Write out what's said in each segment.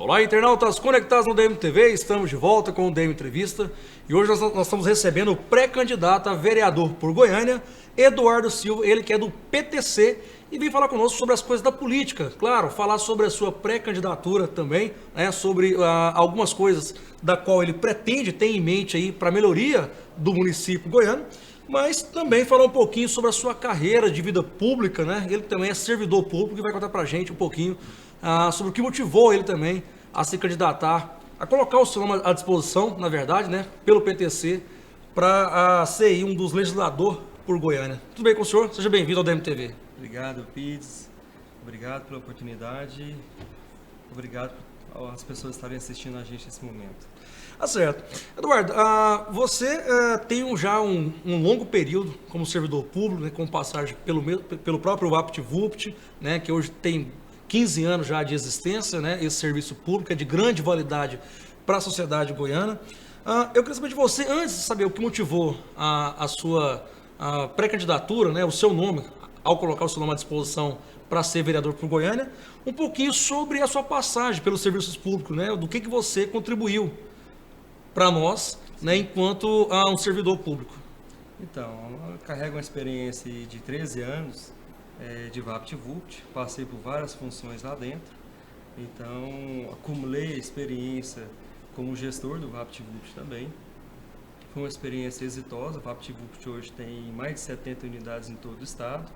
Olá, internautas conectados no DMTV, estamos de volta com o DM Entrevista e hoje nós estamos recebendo o pré-candidato a vereador por Goiânia, Eduardo Silva, ele que é do PTC e vem falar conosco sobre as coisas da política, claro, falar sobre a sua pré-candidatura também, né, sobre algumas coisas da qual ele pretende ter em mente aí para a melhoria do município goiano, mas também falar um pouquinho sobre a sua carreira de vida pública, né? Ele também é servidor público e vai contar pra gente um pouquinho sobre o que motivou ele também a se candidatar, a colocar o seu nome à disposição, na verdade, né, pelo PTC, para ser um dos legisladores por Goiânia. Tudo bem com o senhor? Seja bem-vindo ao DMTV. Obrigado, Pides. Obrigado pela oportunidade. Obrigado às pessoas estarem assistindo a gente nesse momento. Tá certo. Eduardo, você tem já um longo período como servidor público, né, com passagem pelo próprio VaptVupt, né, que hoje tem 15 anos já de existência, né, esse serviço público é de grande validade para a sociedade goiana. Eu queria saber de você, antes de saber o que motivou a sua pré-candidatura, né, o seu nome, ao colocar o seu nome à disposição para ser vereador por Goiânia, um pouquinho sobre a sua passagem pelos serviços públicos, né, do que você contribuiu para nós, né, enquanto um servidor público. Então, eu carrego uma experiência de 13 anos de VaptVupt, passei por várias funções lá dentro, então acumulei experiência como gestor do VaptVupt também. Foi uma experiência exitosa, o VaptVupt hoje tem mais de 70 unidades em todo o estado,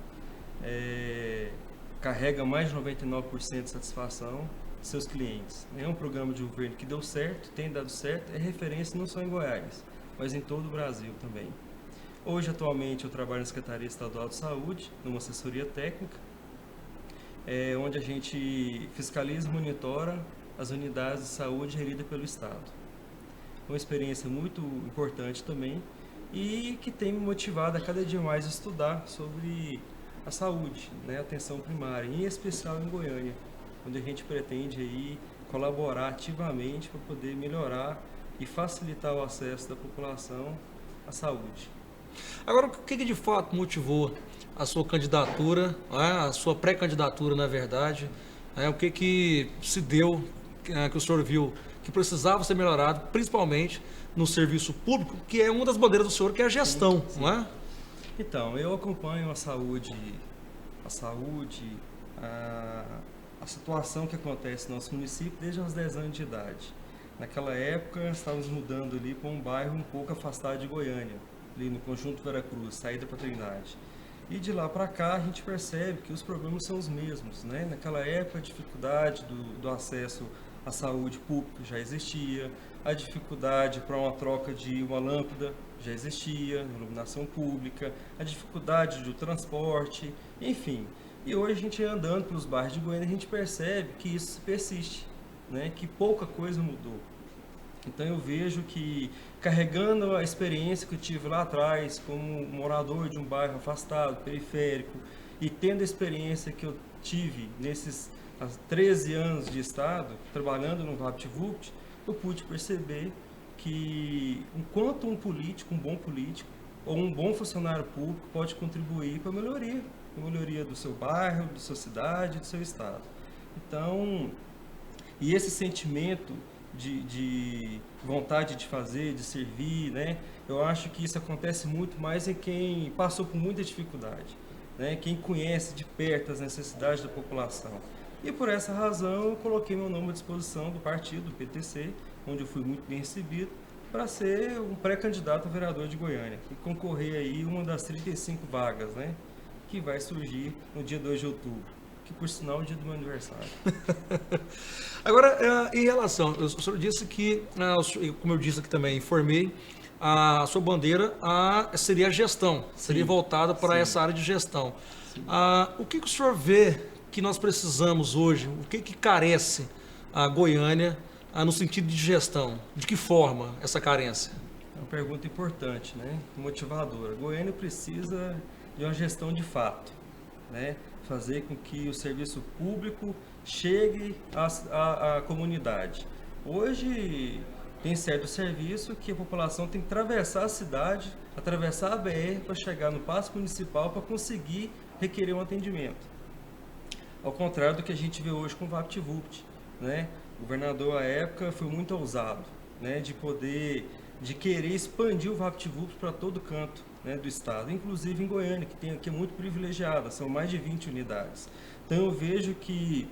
carrega mais de 99% de satisfação de seus clientes. É um programa de governo que deu certo, tem dado certo, é referência não só em Goiás, mas em todo o Brasil também. Hoje, atualmente, eu trabalho na Secretaria Estadual de Saúde, numa assessoria técnica, onde a gente fiscaliza e monitora as unidades de saúde geridas pelo Estado. Uma experiência muito importante também e que tem me motivado a cada dia mais a estudar sobre a saúde, né, a atenção primária, em especial em Goiânia, onde a gente pretende aí colaborar ativamente para poder melhorar e facilitar o acesso da população à saúde. Agora, o que de fato motivou a sua candidatura, a sua pré-candidatura, na verdade? O que se deu, que o senhor viu que precisava ser melhorado, principalmente no serviço público, que é uma das bandeiras do senhor, que é a gestão, sim. Não é? Então, eu acompanho a situação que acontece no nosso município desde os 10 anos de idade. Naquela época, estávamos mudando ali para um bairro um pouco afastado de Goiânia, ali no Conjunto Veracruz, saída para Trindade. E de lá para cá a gente percebe que os problemas são os mesmos, né? Naquela época a dificuldade do acesso à saúde pública já existia, a dificuldade para uma troca de uma lâmpada já existia, iluminação pública, a dificuldade do transporte, enfim. E hoje a gente andando pelos bairros de Goiânia a gente percebe que isso persiste, né? Que pouca coisa mudou. Então eu vejo que, carregando a experiência que eu tive lá atrás, como morador de um bairro afastado, periférico, e tendo a experiência que eu tive nesses 13 anos de estado, trabalhando no VaptVupt, eu pude perceber que, enquanto um bom político, ou um bom funcionário público pode contribuir para a melhoria do seu bairro, da sua cidade, do seu estado. Então, e esse sentimento de vontade de fazer, de servir, né? Eu acho que isso acontece muito mais em quem passou por muita dificuldade, né? Quem conhece de perto as necessidades da população. E por essa razão eu coloquei meu nome à disposição do partido, do PTC, onde eu fui muito bem recebido, para ser um pré-candidato a vereador de Goiânia e concorrer aí uma das 35 vagas, né? Que vai surgir no dia 2 de outubro. Que por sinal é o dia do meu aniversário. Agora, em relação, o senhor disse que, como eu disse aqui também, informei, a sua bandeira seria a gestão, seria voltada para essa área de gestão. O que o senhor vê que nós precisamos hoje, o que carece a Goiânia no sentido de gestão? De que forma essa carência? É uma pergunta importante, né? Motivadora. Goiânia precisa de uma gestão de fato, né? Fazer com que o serviço público chegue à comunidade. Hoje tem certo serviço que a população tem que atravessar a cidade, atravessar a BR para chegar no Paço Municipal para conseguir requerer um atendimento. Ao contrário do que a gente vê hoje com o VaptVupt, né? O governador, à época, foi muito ousado, né, de querer expandir o VaptVups para todo canto, né, do estado, inclusive em Goiânia, que é muito privilegiada, são mais de 20 unidades. Então eu vejo que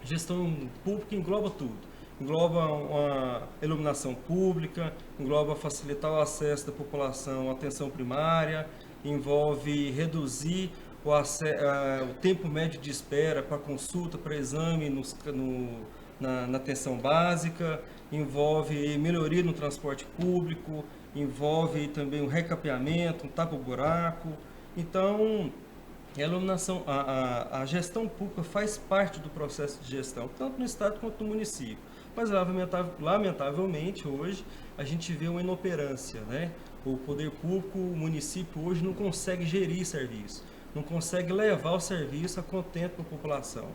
gestão pública engloba tudo. Engloba uma iluminação pública, engloba facilitar o acesso da população à atenção primária, envolve reduzir o tempo médio de espera para consulta, para exame na atenção básica, envolve melhoria no transporte público, envolve também um recapeamento, um tapa-buraco. Então, a iluminação, a gestão pública faz parte do processo de gestão, tanto no estado quanto no município. Mas, lamentavelmente, hoje, a gente vê uma inoperância, né? O poder público, o município hoje não consegue gerir serviço, não consegue levar o serviço a contento da população.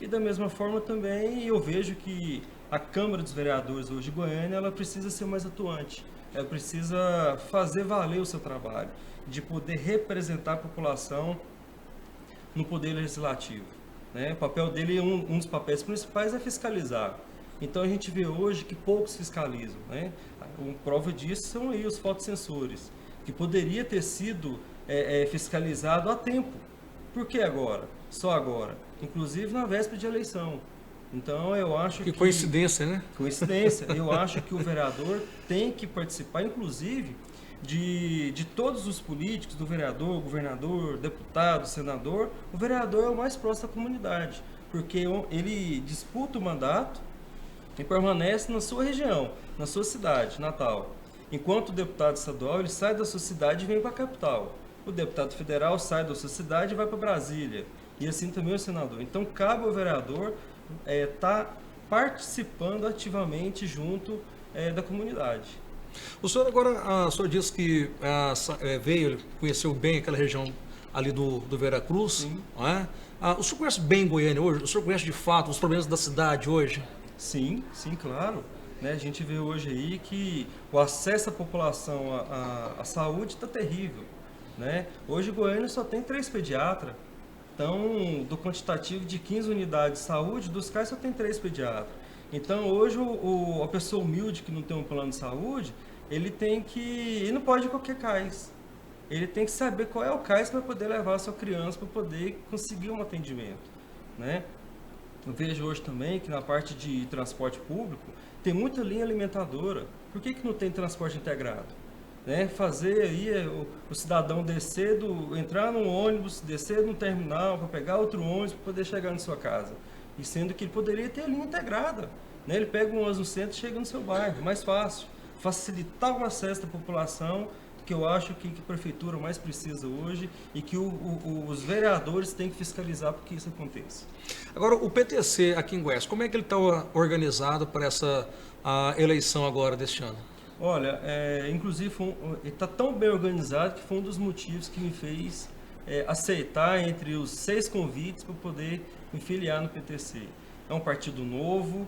E da mesma forma também eu vejo que a Câmara dos Vereadores hoje de Goiânia, ela precisa ser mais atuante, ela precisa fazer valer o seu trabalho, de poder representar a população no poder legislativo, né? O papel dele, um dos papéis principais é fiscalizar. Então a gente vê hoje que poucos fiscalizam, né? Uma prova disso são aí os fotossensores, que poderia ter sido fiscalizado a tempo. Por que agora? Só agora. Inclusive na véspera de eleição. Então eu acho que... coincidência, né? Coincidência. Eu acho que o vereador tem que participar, inclusive, de todos os políticos, do vereador, governador, deputado, senador. O vereador é o mais próximo da comunidade, porque ele disputa o mandato e permanece na sua região, na sua cidade natal. Enquanto o deputado estadual, ele sai da sua cidade e vem para a capital. O deputado federal sai da sua cidade e vai para Brasília. E assim também o senador. Então, cabe ao vereador estar participando ativamente junto da comunidade. O senhor agora, o senhor disse que veio, conheceu bem aquela região ali do Veracruz, não é? O senhor conhece bem Goiânia hoje? O senhor conhece de fato os problemas da cidade hoje? Sim, claro. Né? A gente vê hoje aí que o acesso à população à saúde está terrível. Né? Hoje Goiânia só tem 3 pediatras. Então, do quantitativo de 15 unidades de saúde, dos CAIS só tem 3 pediatras. Então, hoje a pessoa humilde que não tem um plano de saúde, ele não pode ir qualquer CAIS. Ele tem que saber qual é o CAIS para poder levar a sua criança, para poder conseguir um atendimento. Né? Eu vejo hoje também que na parte de transporte público tem muita linha alimentadora. Por que não tem transporte integrado? Né? Fazer aí o cidadão entrar num ônibus, descer no terminal para pegar outro ônibus para poder chegar na sua casa. E sendo que ele poderia ter a linha integrada. Né? Ele pega um ônibus no centro e chega no seu bairro, mais fácil. Facilitar o acesso da população, que eu acho que a prefeitura mais precisa hoje e que os vereadores têm que fiscalizar para que isso aconteça. Agora, o PTC aqui em Goiás, como é que ele está organizado para essa eleição agora deste ano? Olha, inclusive ele está tão bem organizado que foi um dos motivos que me fez aceitar entre os 6 convites para poder me filiar no PTC. É um partido novo,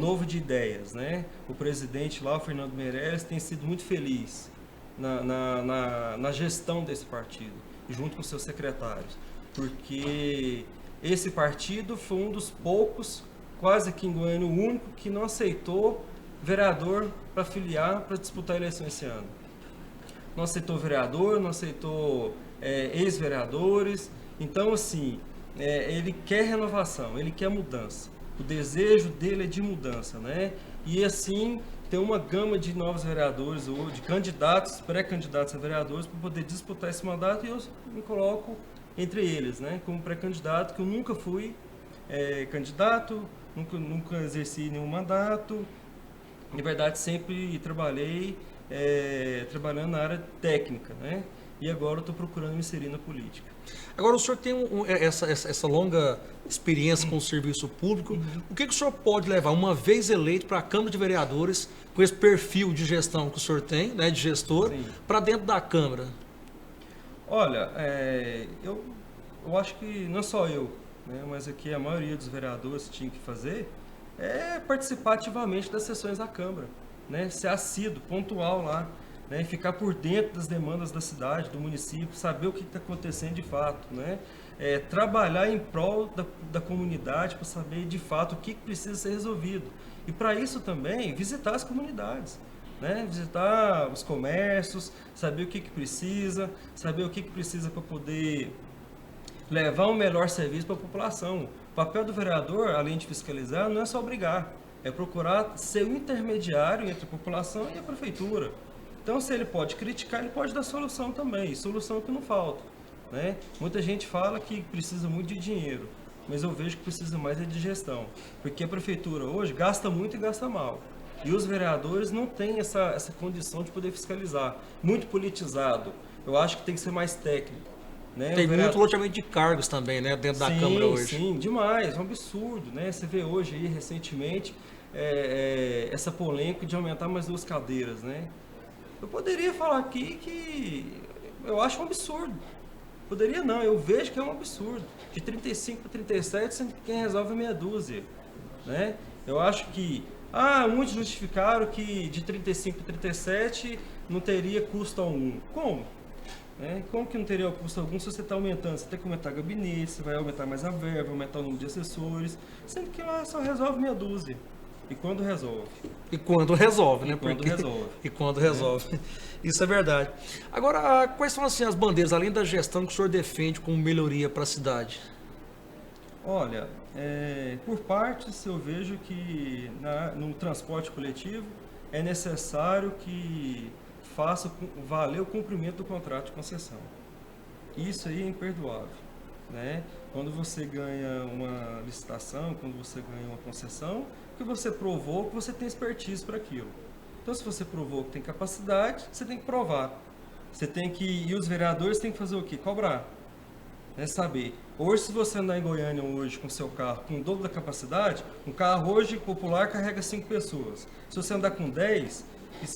novo de ideias, né? O presidente lá, o Fernando Meirelles, tem sido muito feliz na gestão desse partido, junto com seus secretários, porque esse partido foi um dos poucos, quase que em Goiânia, o único que não aceitou vereador para filiar, para disputar a eleição esse ano. Não aceitou vereador, não aceitou ex-vereadores. Então, assim, ele quer renovação, ele quer mudança. O desejo dele é de mudança, né? E assim, tem uma gama de novos vereadores, ou de candidatos, pré-candidatos a vereadores, para poder disputar esse mandato, e eu me coloco entre eles, né? Como pré-candidato, que eu nunca fui candidato, nunca exerci nenhum mandato. Na verdade, sempre trabalhei trabalhando na área técnica, né? E agora eu estou procurando me inserir na política. Agora, o senhor tem essa longa experiência com o serviço público. O que o senhor pode levar, uma vez eleito, para a Câmara de Vereadores, com esse perfil de gestão que o senhor tem, né, de gestor, para dentro da Câmara? Olha, eu acho que não só eu, né, mas aqui a maioria dos vereadores tinha que fazer participar ativamente das sessões da Câmara, né, ser assíduo, pontual lá. né? Ficar por dentro das demandas da cidade, do município, saber o que está acontecendo de fato, né? Trabalhar em prol da comunidade para saber de fato o que precisa ser resolvido. E para isso também visitar as comunidades, né? Visitar os comércios, saber o que precisa, saber o que precisa para poder levar um melhor serviço para a população. O papel do vereador, além de fiscalizar, não é só obrigar, é procurar ser o intermediário entre a população e a prefeitura. Então, se ele pode criticar, ele pode dar solução também, solução que não falta, né? Muita gente fala que precisa muito de dinheiro, mas eu vejo que precisa mais de gestão, porque a prefeitura hoje gasta muito e gasta mal. E os vereadores não têm essa condição de poder fiscalizar. Muito politizado. Eu acho que tem que ser mais técnico, né? Tem muito loteamento de cargos também, né, dentro da Câmara hoje. Sim, demais, é um absurdo, né? Você vê hoje aí, recentemente, essa polêmica de aumentar mais 2 cadeiras, né? Eu poderia falar aqui que eu acho um absurdo. Poderia não, eu vejo que é um absurdo. De 35 para 37, sendo que quem resolve é meia dúzia, né? Eu acho que muitos justificaram que de 35 para 37 não teria custo algum. Como? Como que não teria custo algum se você está aumentando? Você tem que aumentar gabinete, você vai aumentar mais a verba, aumentar o número de assessores, sendo que lá só resolve meia dúzia. E quando resolve? E quando resolve, né? Quando resolve. E quando resolve. Isso é verdade. Agora, quais são assim, as bandeiras, além da gestão, que o senhor defende como melhoria para a cidade? Olha, por partes eu vejo que no transporte coletivo é necessário que faça valer o cumprimento do contrato de concessão. Isso aí é imperdoável, né? Quando você ganha uma licitação, quando você ganha uma concessão, que você provou que você tem expertise para aquilo. Então, se você provou que tem capacidade, você tem que provar. E os vereadores têm que fazer o quê? Cobrar. Saber. Hoje, se você andar em Goiânia hoje com seu carro com o dobro da capacidade, um carro hoje popular carrega 5 pessoas. Se você andar com 10,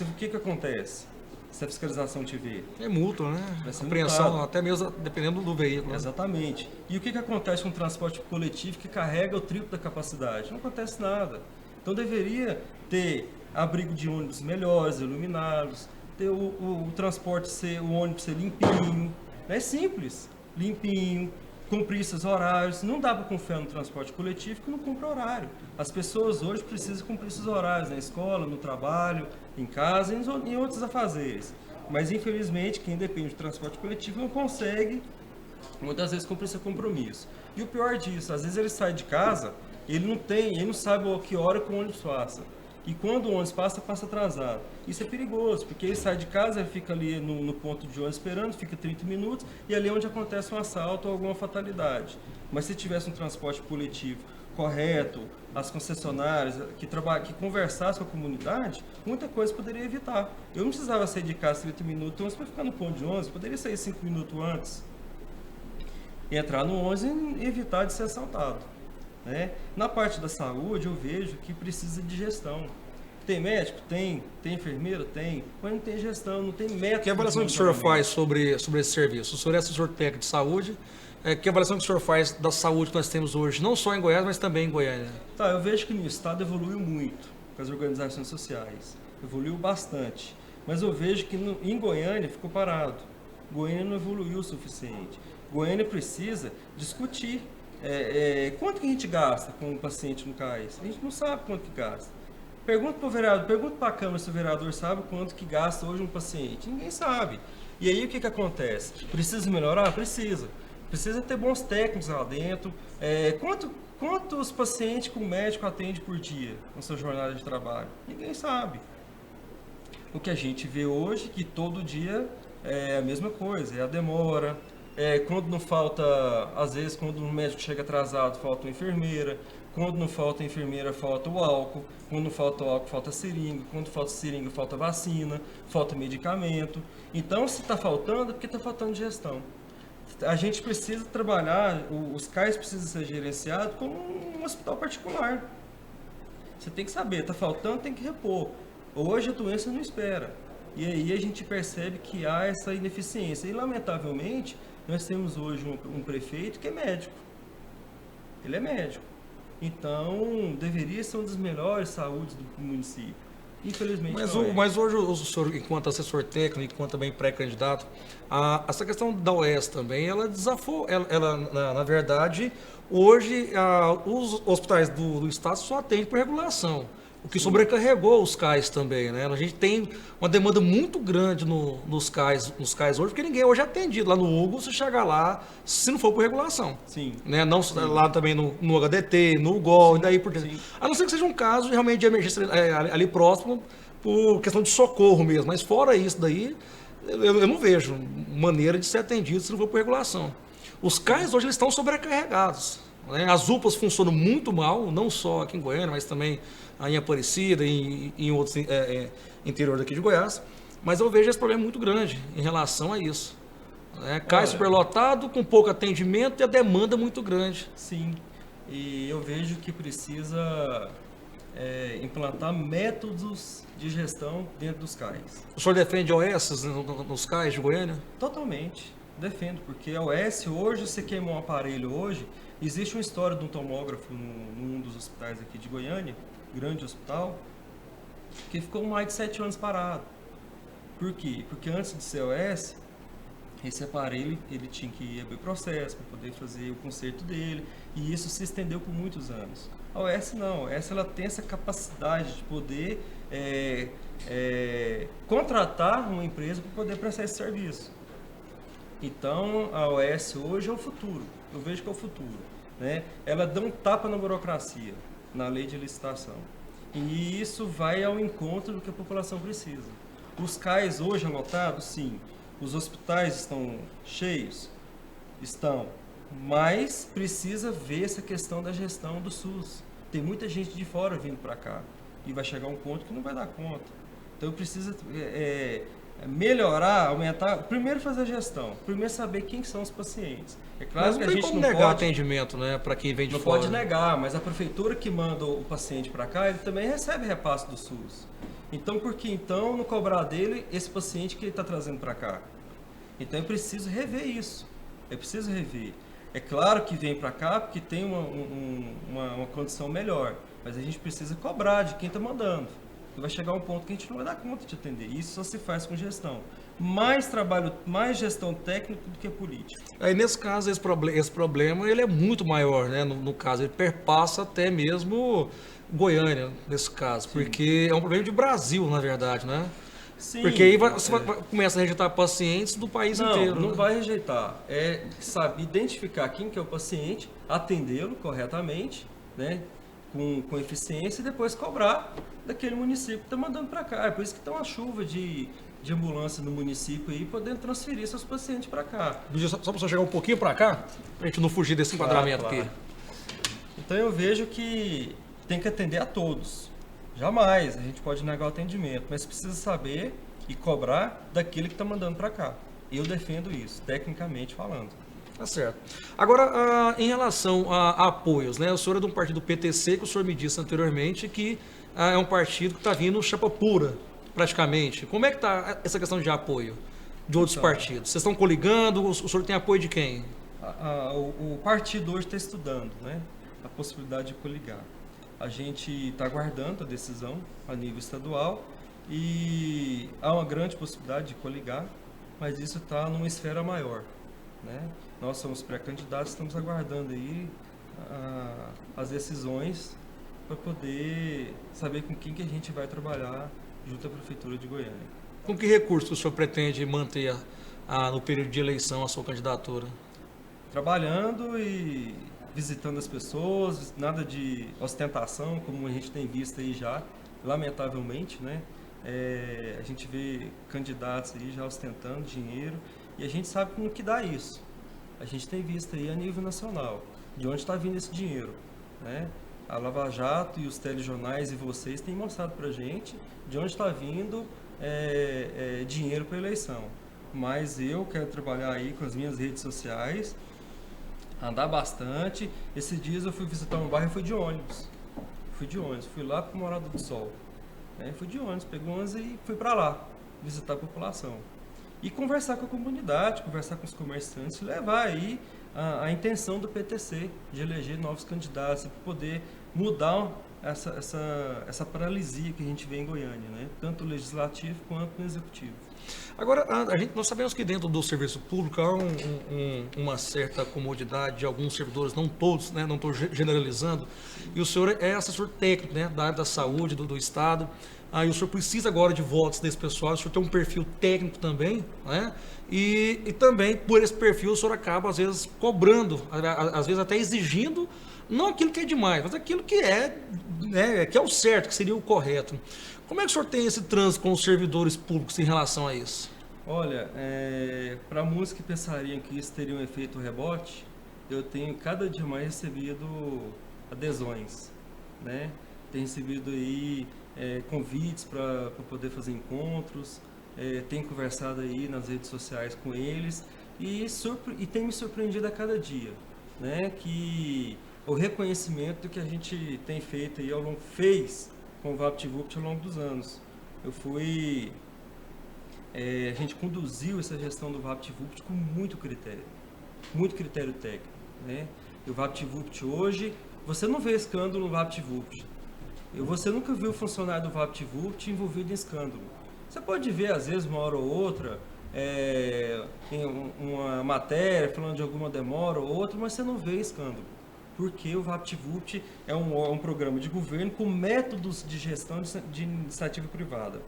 o que acontece? Se a fiscalização te ver. É multa, né? Apreensão, multado. Até mesmo dependendo do veículo. Né? Exatamente. E o que acontece com o transporte coletivo que carrega o triplo da capacidade? Não acontece nada. Então deveria ter abrigo de ônibus melhores, iluminados, ter o transporte o ônibus ser limpinho. É simples. Limpinho, cumprir esses horários. Não dá para confiar no transporte coletivo que não cumpre horário. As pessoas hoje precisam cumprir esses horários na escola, no trabalho, em casa e em outros afazeres. Mas infelizmente quem depende do transporte coletivo não consegue muitas vezes cumprir seu compromisso. E o pior disso, às vezes ele sai de casa, ele não sabe a que hora que o ônibus passa. E quando o ônibus passa atrasado. Isso é perigoso, porque ele sai de casa, ele fica ali no ponto de ônibus esperando, fica 30 minutos, e ali é onde acontece um assalto ou alguma fatalidade. Mas se tivesse um transporte coletivo correto, as concessionárias que conversassem com a comunidade, muita coisa poderia evitar. Eu não precisava sair de casa 30 minutos antes para ficar no ponto de ônibus, poderia sair 5 minutos antes. E entrar no ônibus e evitar de ser assaltado. Né? Na parte da saúde, eu vejo que precisa de gestão. Tem médico? Tem. Tem enfermeiro? Tem. Mas não tem gestão, não tem método. Que avaliação que o senhor faz sobre esse serviço? O senhor é assessor técnico de saúde. Que avaliação que o senhor faz da saúde que nós temos hoje, não só em Goiás, mas também em Goiânia? Eu vejo que no estado evoluiu muito com as organizações sociais. Evoluiu bastante. Mas eu vejo que em Goiânia ficou parado. Goiânia não evoluiu o suficiente. Goiânia precisa discutir. Quanto que a gente gasta com um paciente no CAIS? A gente não sabe quanto que gasta. Pergunta para o vereador, pergunta para a Câmara se o vereador sabe quanto que gasta hoje um paciente. Ninguém sabe. E aí o que acontece? Precisa melhorar? Precisa. Precisa ter bons técnicos lá dentro. Quantos pacientes que o médico atende por dia na sua jornada de trabalho? Ninguém sabe. O que a gente vê hoje, que todo dia é a mesma coisa, é a demora. Quando não falta, às vezes, quando o médico chega atrasado, falta uma enfermeira. Quando não falta enfermeira, falta o álcool. Quando não falta o álcool, falta seringa. Quando falta seringa, falta vacina, falta medicamento. Então, se está faltando, é porque está faltando gestão. A gente precisa trabalhar, os CAIS precisam ser gerenciados como um hospital particular. Você tem que saber, está faltando, tem que repor. Hoje a doença não espera. E aí a gente percebe que há essa ineficiência. E, lamentavelmente, nós temos hoje um prefeito que é médico. Ele é médico. Então, deveria ser uma das melhores saúdes do município. Infelizmente Mas, não é. mas hoje o senhor, enquanto assessor técnico, enquanto também pré-candidato, essa questão da OS também, ela desafou, na verdade, hoje os hospitais do Estado só atendem por regulação, o que sobrecarregou os CAIS também, né? A gente tem uma demanda muito grande nos CAIS hoje, porque ninguém hoje é atendido. Lá no Hugo, você chega lá, se não for por regulação. Sim. Né? Não lá também no HDT, no UGOL, e daí por diante. Sim. A não ser que seja um caso realmente de emergência ali próximo, por questão de socorro mesmo. Mas fora isso daí, eu não vejo maneira de ser atendido se não for por regulação. Os CAIS hoje eles estão sobrecarregados. Né? As UPAs funcionam muito mal, não só aqui em Goiânia, mas também em Aparecida e em outros interior daqui de Goiás. Mas eu vejo esse problema muito grande em relação a isso. CAIS superlotado, com pouco atendimento e a demanda muito grande. Sim, e eu vejo que precisa implantar métodos de gestão dentro dos CAIS. O senhor defende OS nos CAIS de Goiânia? Totalmente, defendo, porque a OS hoje, você queimou um aparelho hoje, existe uma história de um tomógrafo num dos hospitais aqui de Goiânia, grande hospital, que ficou mais de 7 anos parado. Por quê? Porque antes de ser OS, esse aparelho ele tinha que abrir processo para poder fazer o conserto dele, e isso se estendeu por muitos anos. A OS não, a OS ela tem essa capacidade de poder contratar uma empresa para poder prestar esse serviço. Então a OS hoje é o futuro, eu vejo que é o futuro. Né? Ela dá um tapa na burocracia, na lei de licitação, e isso vai ao encontro do que a população precisa. Os CAIS hoje lotados, sim. Os hospitais estão cheios? Estão. Mas precisa ver essa questão da gestão do SUS. Tem muita gente de fora vindo para cá. E vai chegar um ponto que não vai dar conta. Então precisa melhorar, aumentar. Primeiro fazer a gestão. Primeiro saber quem são os pacientes. É claro mas que a tem gente como não negar pode, atendimento, né, para quem vem de não fora. pode negar, mas a prefeitura que manda o paciente para cá, ele também recebe repasse do SUS. Então, por que então não cobrar dele esse paciente que ele está trazendo para cá? Então, eu preciso rever isso. Eu preciso rever. É claro que vem para cá porque tem uma condição melhor, mas a gente precisa cobrar de quem está mandando. E vai chegar um ponto que a gente não vai dar conta de atender. Isso só se faz com gestão. Mais trabalho, mais gestão técnica do que política. Aí, nesse caso, esse problema ele é muito maior, né? No caso, ele perpassa até mesmo Goiânia, nesse caso. Sim. Porque é um problema de Brasil, na verdade, né? Sim, porque aí você começa a rejeitar pacientes do país inteiro. Não né? vai rejeitar. É saber identificar quem que é o paciente, atendê-lo corretamente, né? Com eficiência e depois cobrar daquele município que está mandando para cá. É por isso que está uma chuva de ambulância no município aí, podendo transferir seus pacientes para cá. Só para você chegar um pouquinho para cá, para a gente não fugir desse enquadramento aqui. Então eu vejo que tem que atender a todos. Jamais a gente pode negar o atendimento, mas precisa saber e cobrar daquele que está mandando para cá. Eu defendo isso, tecnicamente falando. Tá certo. Agora, em relação a apoios, né? O senhor é de um partido PTC, que o senhor me disse anteriormente que é um partido que está vindo chapa pura, praticamente. Como é que está essa questão de apoio de outros partidos? Vocês estão coligando? O senhor tem apoio de quem? O partido hoje está estudando, né? A possibilidade de coligar. A gente está aguardando a decisão a nível estadual e há uma grande possibilidade de coligar, mas isso está numa esfera maior, né? Nós somos pré-candidatos, estamos aguardando aí as decisões para poder saber com quem que a gente vai trabalhar junto à Prefeitura de Goiânia. Com que recursos o senhor pretende manter no período de eleição a sua candidatura? Trabalhando e visitando as pessoas, nada de ostentação, como a gente tem visto aí já, lamentavelmente, né? A gente vê candidatos aí já ostentando dinheiro e a gente sabe como que dá isso. A gente tem visto aí a nível nacional, de onde está vindo esse dinheiro, né? A Lava Jato e os telejornais e vocês têm mostrado para a gente de onde está vindo dinheiro para a eleição. Mas eu quero trabalhar aí com as minhas redes sociais, andar bastante. Esses dias eu fui visitar um bairro e fui de ônibus. Fui lá para o Morada do Sol. Fui de ônibus, peguei um ônibus e fui para lá, visitar a população. E conversar com a comunidade, conversar com os comerciantes, levar aí a intenção do PTC de eleger novos candidatos, para poder mudar essa paralisia que a gente vê em Goiânia, né? Tanto no legislativo quanto no executivo. Agora, nós sabemos que dentro do serviço público há uma certa comodidade de alguns servidores, não todos, né, não estou generalizando, e o senhor é assessor técnico, né, da área da saúde do Estado, aí o senhor precisa agora de votos desse pessoal, o senhor tem um perfil técnico também, né, e também por esse perfil o senhor acaba às vezes cobrando, às vezes até exigindo, não aquilo que é demais, mas aquilo que é, né, que é o certo, que seria o correto. Como é que o senhor tem esse trânsito com os servidores públicos em relação a isso? Olha, para muitos que pensariam que isso teria um efeito rebote, eu tenho cada dia mais recebido adesões, né? Tenho recebido aí convites para poder fazer encontros, tenho conversado aí nas redes sociais com eles e tem me surpreendido a cada dia, né? Que o reconhecimento que a gente tem feito aí fez com o VaptVupt ao longo dos anos. A gente conduziu essa gestão do VaptVupt com muito critério técnico, né? E o VaptVupt hoje, você não vê escândalo no VaptVupt. Você nunca viu o funcionário do VaptVupt envolvido em escândalo. Você pode ver, às vezes, uma hora ou outra, em uma matéria falando de alguma demora ou outra, mas você não vê escândalo. Porque o VaptVupt é um programa de governo com métodos de gestão de iniciativa privada.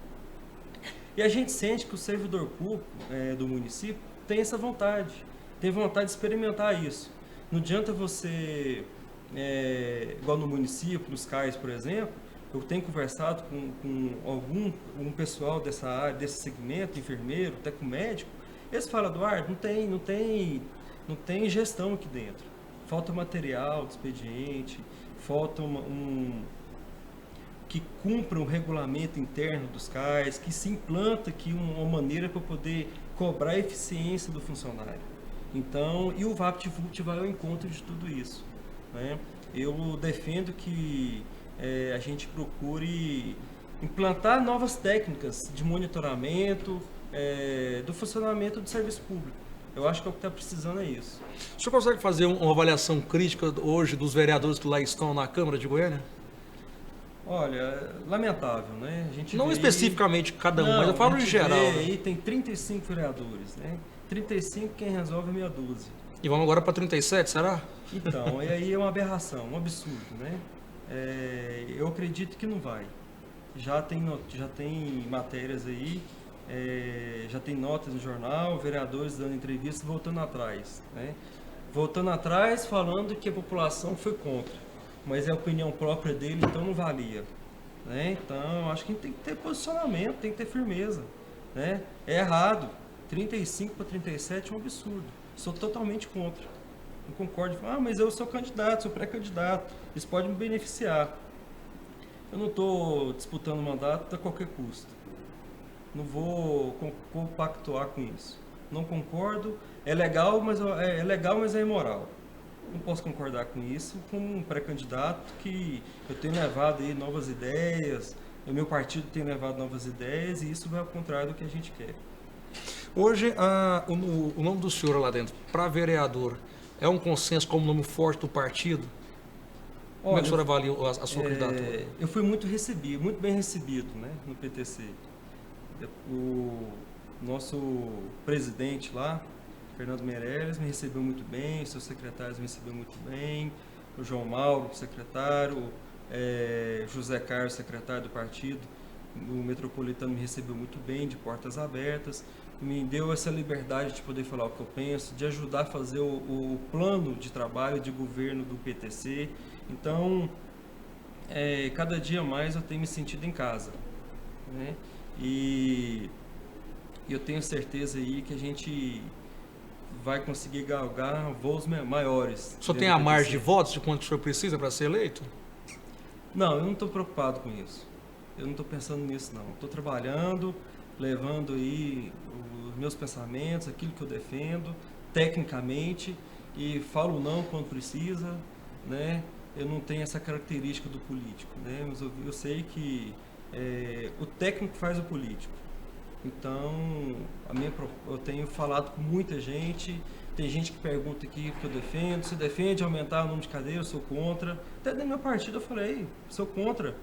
E a gente sente que o servidor público do município tem essa vontade, tem vontade de experimentar isso. Não adianta você, igual no município, nos CAIs, por exemplo, eu tenho conversado com um pessoal dessa área, desse segmento, enfermeiro, até com médico, eles falam, Eduardo, não tem gestão aqui dentro. Falta material de expediente, falta que cumpra o regulamento interno dos CAIs, que se implanta aqui uma maneira para poder cobrar a eficiência do funcionário. Então, e o VaptVupt vai ao encontro de tudo isso, né? Eu defendo que a gente procure implantar novas técnicas de monitoramento do funcionamento do serviço público. Eu acho que o que está precisando é isso. O senhor consegue fazer uma avaliação crítica hoje dos vereadores que lá estão na Câmara de Goiânia? Olha, lamentável, né? A gente não especificamente cada um, mas eu falo em geral. Né? Aí tem 35 vereadores, né? 35 quem resolve é meia dúzia. E vamos agora para 37, será? Então, e aí é uma aberração, um absurdo, né? Eu acredito que não vai. Já tem matérias aí, já tem notas no jornal, vereadores dando entrevistas voltando atrás, né? Voltando atrás, falando que a população foi contra, mas é a opinião própria dele, então não valia, né? Então, acho que tem que ter posicionamento, tem que ter firmeza, né? É errado, 35 para 37 é um absurdo, sou totalmente contra, não concordo, mas eu sou candidato, sou pré-candidato, isso pode me beneficiar, eu não estou disputando mandato a qualquer custo. Não vou compactuar com isso. Não concordo. É legal, mas é imoral. Não posso concordar com isso com um pré-candidato que eu tenho levado aí novas ideias, o meu partido tem levado novas ideias e isso vai ao contrário do que a gente quer. Hoje, o nome do senhor lá dentro, para vereador, é um consenso como nome forte do partido? Como é que o senhor avalia a sua candidatura? Eu fui muito bem recebido, né, no PTC. O nosso presidente lá, Fernando Meirelles, me recebeu muito bem, seus secretários me receberam muito bem, o João Mauro, secretário, José Carlos, secretário do partido, o Metropolitano me recebeu muito bem, de portas abertas, me deu essa liberdade de poder falar o que eu penso, de ajudar a fazer o plano de trabalho de governo do PTC. Então, cada dia mais eu tenho me sentido em casa, né? E eu tenho certeza aí que a gente vai conseguir galgar voos maiores. O senhor tem a margem de votos de quanto o senhor precisa para ser eleito? Não, eu não estou preocupado com isso. Eu não estou pensando nisso, não. Estou trabalhando, levando aí os meus pensamentos, aquilo que eu defendo, tecnicamente, e falo não quando precisa, né? Eu não tenho essa característica do político, né? Mas eu sei que o técnico faz o político, Então, eu tenho falado com muita gente, tem gente que pergunta aqui o que eu defendo, se defende aumentar o número de cadeiras, eu sou contra. Até da minha partida eu falei, sou contra.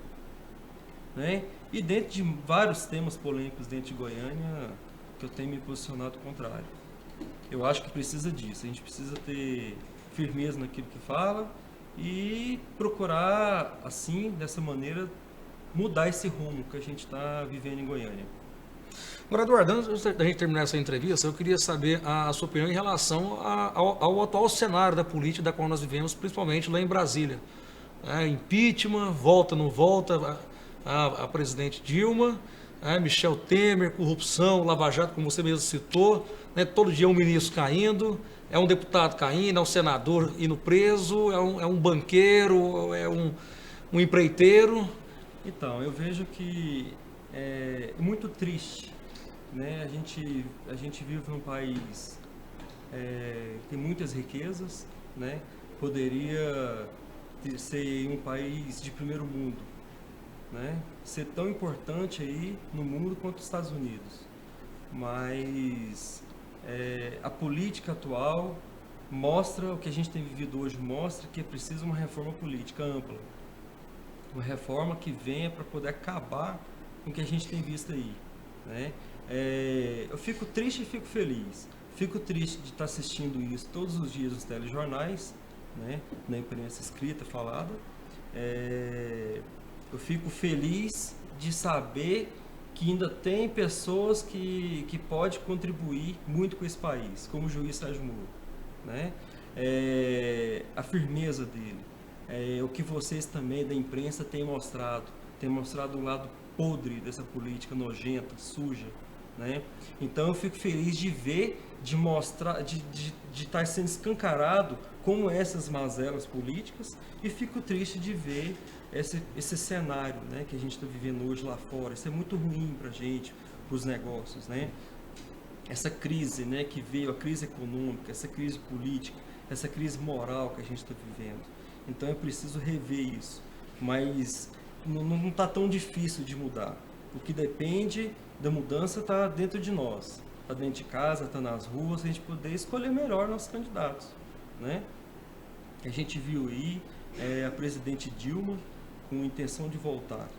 Né? E dentro de vários temas polêmicos dentro de Goiânia, que eu tenho me posicionado contrário. Eu acho que precisa disso, a gente precisa ter firmeza naquilo que fala e procurar, assim, dessa maneira, mudar esse rumo que a gente está vivendo em Goiânia. Agora, Eduardo, antes da gente terminar essa entrevista, eu queria saber a sua opinião em relação ao atual cenário da política da qual nós vivemos, principalmente lá em Brasília. Impeachment, volta, não volta, a presidente Dilma, Michel Temer, corrupção, Lava Jato, como você mesmo citou, né, todo dia um ministro caindo, é um deputado caindo, é um senador indo preso, é um banqueiro, é um empreiteiro. Então, eu vejo que é muito triste, né? A gente vive num país que tem muitas riquezas, né? Poderia ser um país de primeiro mundo, né? Ser tão importante aí no mundo quanto os Estados Unidos. Mas a política atual mostra, o que a gente tem vivido hoje mostra que é preciso uma reforma política ampla. Uma reforma que venha para poder acabar com o que a gente tem visto aí, né? Eu fico triste e fico feliz. Fico triste de estar assistindo isso todos os dias nos telejornais, né? Na imprensa escrita, falada. Eu fico feliz de saber que ainda tem pessoas que podem contribuir muito com esse país, como o juiz Sérgio Moro, né? A firmeza dele. O que vocês também da imprensa têm mostrado o lado podre dessa política nojenta, suja, né? Então eu fico feliz de ver, de mostrar, de estar sendo escancarado como essas mazelas políticas, e fico triste de ver esse cenário, né, que a gente está vivendo hoje lá fora. Isso é muito ruim para a gente, para os negócios, né? Essa crise, né, que veio, a crise econômica, essa crise política, essa crise moral que a gente está vivendo. Então é preciso rever isso, mas não está tão difícil de mudar. O que depende da mudança está dentro de nós, está dentro de casa, está nas ruas, a gente poder escolher melhor nossos candidatos, né? A gente viu aí a presidente Dilma com intenção de voltar,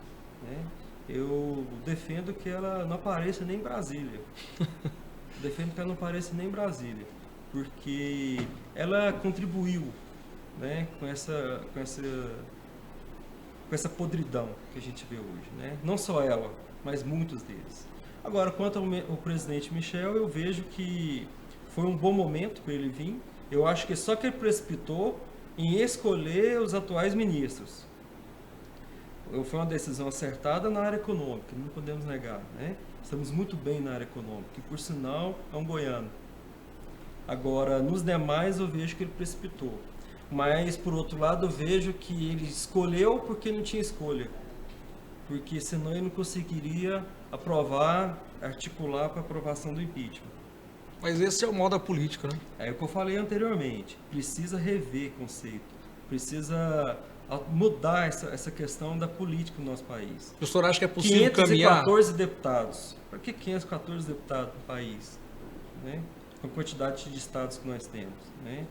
né? Eu defendo que ela não apareça nem em Brasília. Defendo que ela não apareça nem em Brasília, porque ela contribuiu, né, com essa podridão que a gente vê hoje, né? Não só ela, mas muitos deles. Agora, quanto ao presidente Michel, eu vejo que foi um bom momento para ele vir. Eu acho que só que ele precipitou em escolher os atuais ministros. Foi uma decisão acertada na área econômica, não podemos negar, né? Estamos muito bem na área econômica, que por sinal é um goiano. Agora, nos demais eu vejo que ele precipitou. Mas, por outro lado, eu vejo que ele escolheu porque não tinha escolha. Porque senão ele não conseguiria articular para a aprovação do impeachment. Mas esse é o modo da política, né? É o que eu falei anteriormente. Precisa rever conceito. Precisa mudar essa questão da política no nosso país. O senhor acha que é possível caminhar... 514 deputados. Para que 514 deputados no país? Né? Com a quantidade de estados que nós temos, né?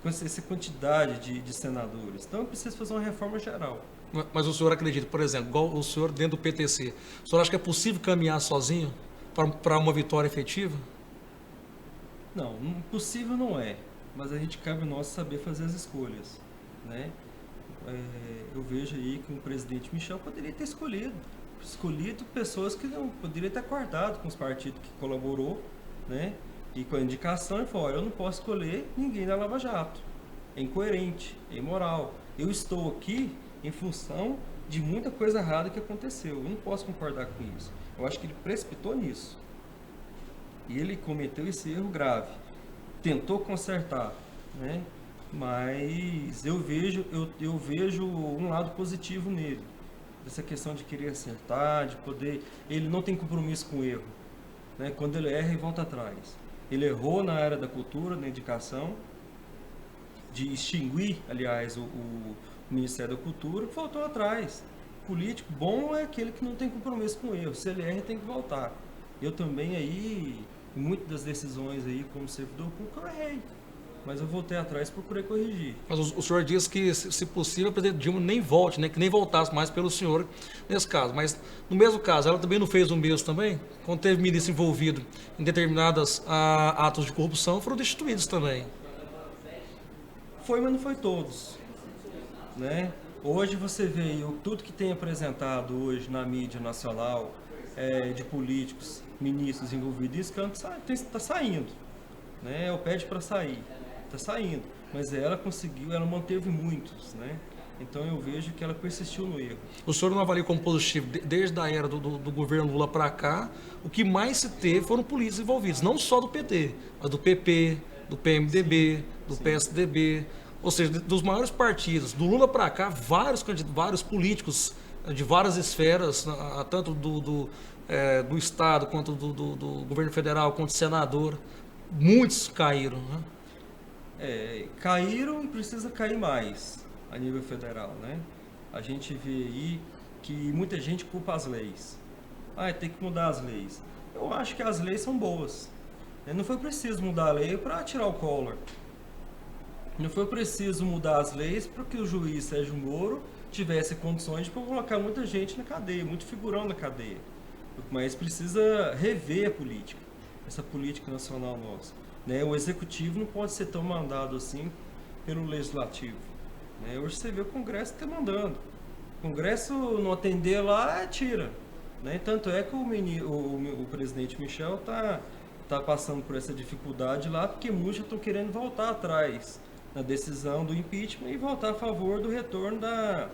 Com essa quantidade de senadores. Então, precisa fazer uma reforma geral. Mas o senhor acredita, por exemplo, igual o senhor dentro do PTC, o senhor acha que é possível caminhar sozinho para uma vitória efetiva? Não, possível não é. Mas a gente cabe nós saber fazer as escolhas, né? Eu vejo aí que o presidente Michel poderia ter escolhido pessoas que não poderia ter acordado com os partidos que colaborou, né? E com a indicação, ele falou: olha, eu não posso escolher ninguém da Lava Jato. É incoerente, é imoral. Eu estou aqui em função de muita coisa errada que aconteceu. Eu não posso concordar com isso. Eu acho que ele precipitou nisso. E ele cometeu esse erro grave. Tentou consertar, né? Mas eu vejo um lado positivo nele. Essa questão de querer acertar, de poder... Ele não tem compromisso com o erro, né? Quando ele erra, ele volta atrás. Ele errou na área da cultura, na educação, de extinguir, aliás, o Ministério da Cultura, voltou atrás. Político bom é aquele que não tem compromisso com o erro. Se ele erra, ele tem que voltar. Eu também aí, em muitas das decisões aí como servidor público, eu errei. Mas eu voltei atrás e procurei corrigir. Mas o senhor diz que, se possível, a presidente Dilma nem volte, né? Que nem voltasse mais pelo senhor nesse caso. Mas, no mesmo caso, ela também não fez o mesmo também? Quando teve ministro envolvido em determinados atos de corrupção, foram destituídos também. Foi, mas não foi todos. Né? Hoje você vê tudo que tem apresentado hoje na mídia nacional, de políticos, ministros envolvidos, isso está saindo. Né? Eu pede para sair. Está saindo, mas ela conseguiu, ela manteve muitos, né? Então eu vejo que ela persistiu no erro. O senhor não avalia como positivo, desde a era do governo Lula para cá, o que mais se teve foram políticos envolvidos, não só do PT, mas do PP, do PMDB, do PSDB, ou seja, dos maiores partidos. Do Lula para cá, vários políticos de várias esferas, tanto do Estado, quanto do governo federal, quanto do senador, muitos caíram, né? Caíram e precisa cair mais a nível federal, né? A gente vê aí que muita gente culpa as leis. Tem que mudar as leis. Eu acho que as leis são boas. Não foi preciso mudar a lei para tirar o Collor. Não foi preciso mudar as leis para que o juiz Sérgio Moro tivesse condições de colocar muita gente na cadeia, muito figurão na cadeia. Mas precisa rever a política, essa política nacional nossa. Né? O executivo não pode ser tão mandado assim pelo legislativo. Né? Hoje você vê o Congresso está mandando. O Congresso não atender lá, tira. Né? Tanto é que o presidente Michel tá passando por essa dificuldade lá, porque muitos estão querendo voltar atrás na decisão do impeachment e voltar a favor do retorno da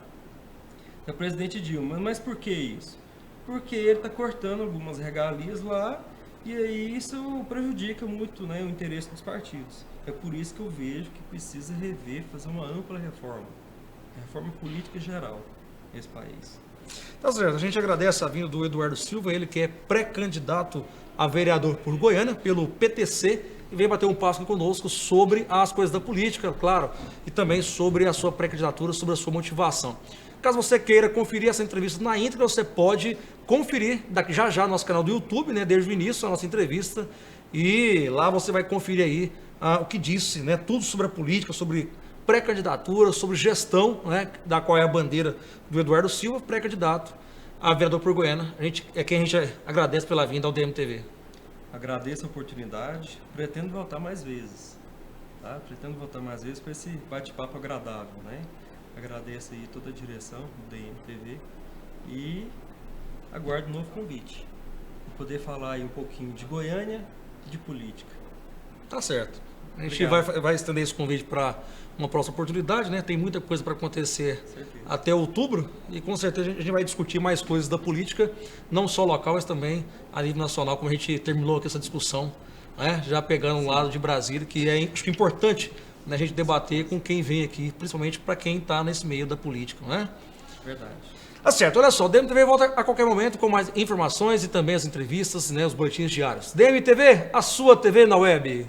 presidente Dilma. Mas por que isso? Porque ele está cortando algumas regalias lá. E aí isso prejudica muito, né, o interesse dos partidos. É por isso que eu vejo que precisa rever, fazer uma ampla reforma política geral nesse país. Tá certo, a gente agradece a vinda do Eduardo Silva, ele que é pré-candidato a vereador por Goiânia, pelo PTC, e veio bater um papo conosco sobre as coisas da política, claro, e também sobre a sua pré-candidatura, sobre a sua motivação. Caso você queira conferir essa entrevista na íntegra, você pode conferir já no nosso canal do YouTube, né, desde o início da nossa entrevista, e lá você vai conferir aí o que disse, né, tudo sobre a política, sobre pré-candidatura, sobre gestão, né, da qual é a bandeira do Eduardo Silva, pré-candidato a vereador por Goiânia. Quem a gente agradece pela vinda ao DMTV. Agradeço a oportunidade, pretendo voltar mais vezes, tá? Pretendo voltar mais vezes para esse bate-papo agradável, né? Agradeço aí toda a direção do DMTV e aguardo um novo convite. Poder falar aí um pouquinho de Goiânia e de política. Tá certo. A gente Obrigado. vai estender esse convite para uma próxima oportunidade, né? Tem muita coisa para acontecer até outubro e com certeza a gente vai discutir mais coisas da política, não só local, mas também a nível nacional, como a gente terminou aqui essa discussão, né? Já pegando um lado de Brasília, que acho que é importante, né, a gente debater com quem vem aqui, principalmente para quem está nesse meio da política, não é? Verdade. Tá certo, olha só, o DMTV volta a qualquer momento com mais informações e também as entrevistas, né, os boletins diários. DMTV, a sua TV na web.